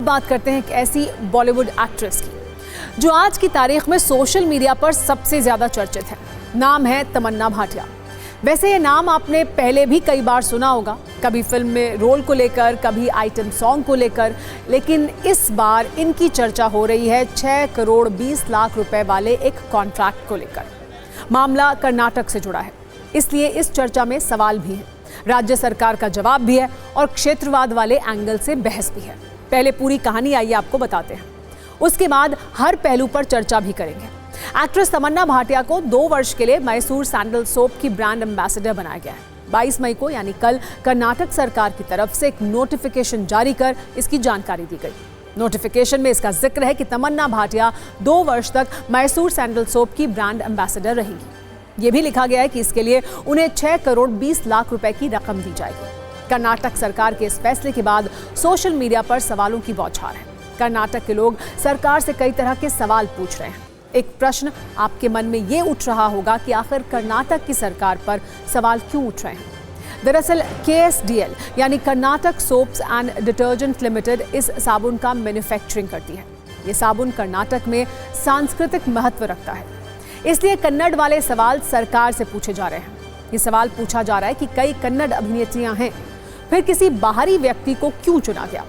बात करते हैं एक ऐसी बॉलीवुड एक्ट्रेस की जो आज की तारीख में सोशल मीडिया पर सबसे ज्यादा चर्चित है। नाम है तमन्ना भाटिया। वैसे ये नाम आपने पहले भी कई बार सुना होगा, कभी फिल्म में रोल को लेकर, कभी आइटम सॉन्ग को लेकर, लेकिन इस बार इनकी चर्चा हो रही है 6 करोड़ 20 लाख रुपए वाले एक कॉन्ट्रैक्ट को लेकर। मामला कर्नाटक से जुड़ा है, इसलिए इस चर्चा में सवाल भी है, राज्य सरकार का जवाब भी है और क्षेत्रवाद वाले एंगल से बहस भी है। पहले पूरी कहानी आइए आपको बताते हैं, उसके बाद हर पहलू पर चर्चा भी करेंगे। एक्ट्रेस तमन्ना भाटिया को 2 वर्ष के लिए मैसूर सैंडल सोप की ब्रांड एम्बेसडर बनाया गया है। 22 मई को यानी कल कर्नाटक सरकार की तरफ से एक नोटिफिकेशन जारी कर इसकी जानकारी दी गई। नोटिफिकेशन में इसका जिक्र है कि तमन्ना भाटिया 2 वर्ष तक मैसूर सैंडल सोप की ब्रांड एम्बेसडर रहेंगी। ये भी लिखा गया है कि इसके लिए उन्हें 6 करोड़ 20 लाख रुपए की रकम दी जाएगी। कर्नाटक सरकार के इस फैसले के बाद सोशल मीडिया पर सवालों की बौछार है। कर्नाटक के लोग सरकार से कई तरह के सवाल पूछ रहे हैं। एक प्रश्न आपके मन में ये उठ रहा होगा कि आखिर कर्नाटक की सरकार पर सवाल क्यों उठ रहे हैं। दरअसल KSDL यानी Karnataka soaps and detergent limited इस साबुन का मैन्युफैक्चरिंग करती है। ये साबुन कर्नाटक में सांस्कृतिक महत्व रखता है, इसलिए कन्नड़ वाले सवाल सरकार से पूछे जा रहे हैं। ये सवाल पूछा जा रहा है कि कई कन्नड़ अभिनेत्रियां हैं, फिर किसी बाहरी व्यक्ति को क्यों चुना गया।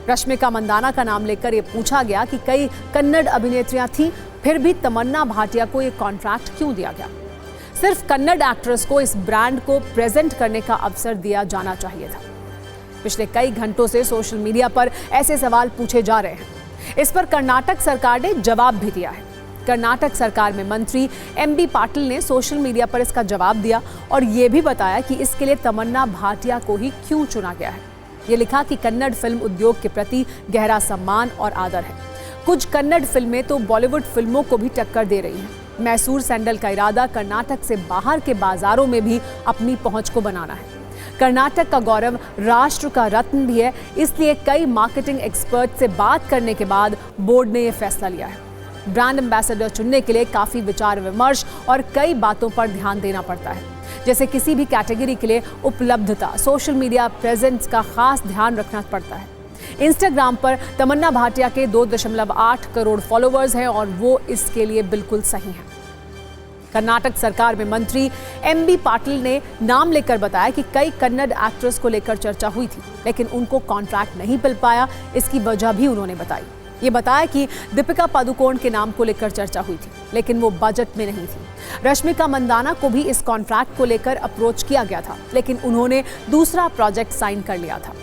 रश्मिका मंदाना का नाम लेकर ये पूछा गया कि कई कन्नड़ अभिनेत्रियां थीं, फिर भी तमन्ना भाटिया को ये कॉन्ट्रैक्ट क्यों दिया गया। सिर्फ कन्नड़ एक्ट्रेस को इस ब्रांड को प्रेजेंट करने का अवसर दिया जाना चाहिए था। पिछले कई घंटों से सोशल मीडिया पर ऐसे सवाल पूछे जा रहे हैं। इस पर कर्नाटक सरकार ने जवाब भी दिया है। कर्नाटक सरकार में मंत्री MB पाटिल ने सोशल मीडिया पर इसका जवाब दिया और ये भी बताया कि इसके लिए तमन्ना भाटिया को ही क्यों चुना गया है। ये लिखा कि कन्नड़ फिल्म उद्योग के प्रति गहरा सम्मान और आदर है। कुछ कन्नड़ फिल्में तो बॉलीवुड फिल्मों को भी टक्कर दे रही हैं। मैसूर सैंडल का इरादा कर्नाटक से बाहर के बाजारों में भी अपनी पहुंच को बनाना है। कर्नाटक का गौरव राष्ट्र का रत्न भी है, इसलिए कई मार्केटिंग एक्सपर्ट से बात करने के बाद बोर्ड ने यह फैसला लिया है। ब्रांड एम्बेसडर चुनने के लिए काफी विचार विमर्श और कई बातों पर ध्यान देना पड़ता है, जैसे किसी भी कैटेगरी के लिए उपलब्धता, सोशल मीडिया प्रेजेंस का खास ध्यान रखना पड़ता है। इंस्टाग्राम पर तमन्ना भाटिया के 2.8 करोड़ फॉलोअर्स हैं और वो इसके लिए बिल्कुल सही हैं। कर्नाटक सरकार में मंत्री MB पाटिल ने नाम लेकर बताया कि कई कन्नड़ एक्ट्रेस को लेकर चर्चा हुई थी, लेकिन उनको कॉन्ट्रैक्ट नहीं मिल पाया। इसकी वजह भी उन्होंने बताई। ये बताया कि दीपिका पादुकोण के नाम को लेकर चर्चा हुई थी, लेकिन वो बजट में नहीं थी। रश्मिका मंदाना को भी इस कॉन्ट्रैक्ट को लेकर अप्रोच किया गया था, लेकिन उन्होंने दूसरा प्रोजेक्ट साइन कर लिया था।